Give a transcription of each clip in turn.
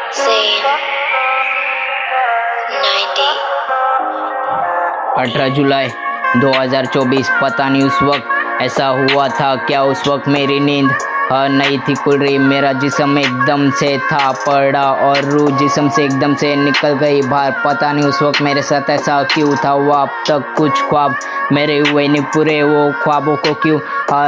Zayn 90। 18 जुलाई 2024। पता नहीं उस वक्त ऐसा हुआ था क्या, उस वक्त मेरी नींद नहीं थी खुल रही, मेरा जिस्म एकदम से था पड़ा और रूह जिस्म से एकदम से निकल गई बाहर। पता नहीं उस वक्त मेरे साथ ऐसा क्यों था, वो अब तक कुछ ख्वाब मेरे हुए नहीं पूरे, वो ख्वाबों को क्यों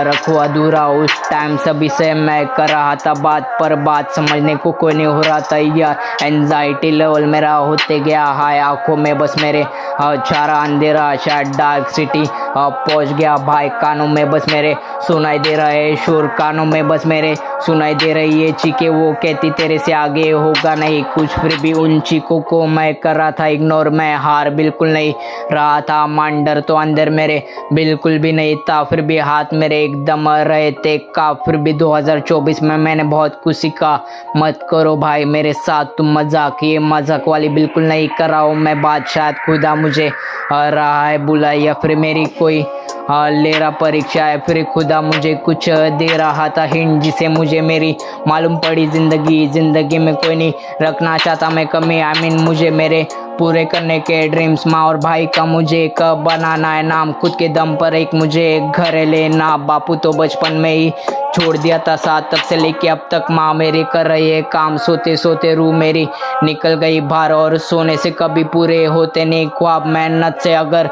रखूं अधूरा। उस टाइम सभी से मैं कर रहा था बात, पर बात समझने को कोई नहीं हो रहा था यार। एंजाइटी लेवल मेरा होते गया हाय, आंखों में बस मेरे चारा अंधेरा, शायद डार्क सिटी पहुंच गया भाई। कानों में बस मेरे सुनाई दे रहा है शोर, कानों में बस मेरे सुनाई दे रही है चीखे, वो कहती तेरे से आगे होगा नहीं कुछ। फिर भी उन चीखों को मैं कर रहा था इग्नोर, मैं हार बिल्कुल नहीं रहा था मान, डर तो अंदर मेरे बिल्कुल भी नहीं था, फिर भी हाथ मेरे एकदम रहे थे का। फिर भी 2024 में मैंने बहुत कुछ सीखा, मत करो भाई मेरे साथ तुम मजाक, ये मजाक वाली बिल्कुल नहीं कर रहा हूँ मैं बात। शायद खुदा मुझे रहा है बुला, या फिर मेरी कोई ले रहा परीक्षा है, फिर खुदा मुझे कुछ दे रहा था हिंट, जिसे मुझे मेरी मालूम पड़ी जिंदगी में कोई नहीं रखना चाहता मैं कमी। आई मीन मुझे मेरे पूरे करने के ड्रीम्स, माँ और भाई का मुझे एक बनाना है नाम, खुद के दम पर एक मुझे एक घर लेना। बापू तो बचपन में ही छोड़ दिया था साथ, तब से लेके अब तक माँ मेरी कर रही है काम, सोते सोते रूह मेरी निकल गई बाहर, और सोने से कभी पूरे होते नहीं ख्वाब। मेहनत से अगर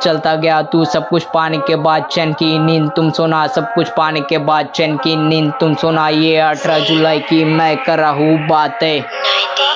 चलता गया तू, सब कुछ पाने के बाद चैन की नींद तुम सोना, सब कुछ पाने के बाद चैन की नींद तुम सोना। ये 18 जुलाई की मैं कर रहा हूँ बातें, 90।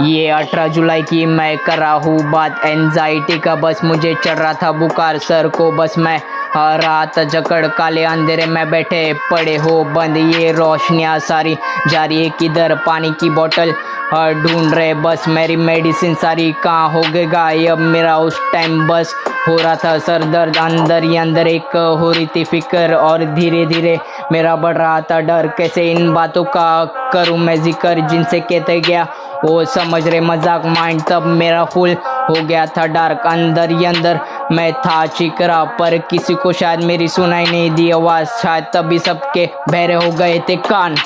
ये 18 जुलाई की मैं कर रहा हूँ बात। एंजाइटी का बस मुझे चढ़ रहा था बुखार, सर को बस मैं रात जकड़, काले अंधेरे में बैठे पड़े हो बंद, ये रोशनियाँ सारी जा रही है किधर, पानी की बोतल ढूंढ रहे बस, मेरी मेडिसिन सारी कहाँ हो गएगा अब मेरा। उस टाइम बस हो रहा था सर दर्द, अंदर ही अंदर एक हो रही थी फिक्र, और धीरे धीरे मेरा बढ़ रहा था डर, कैसे इन बातों का करूँ मैं जिक्र जिनसे कहते गया वो समझ रहे मजाक। माइंड तब मेरा फुल हो गया था डार्क, अंदर ही अंदर मैं था चीख रहा, पर किसी को शायद मेरी सुनाई नहीं दी आवाज, शायद तभी सबके बहरे हो गए थे कान।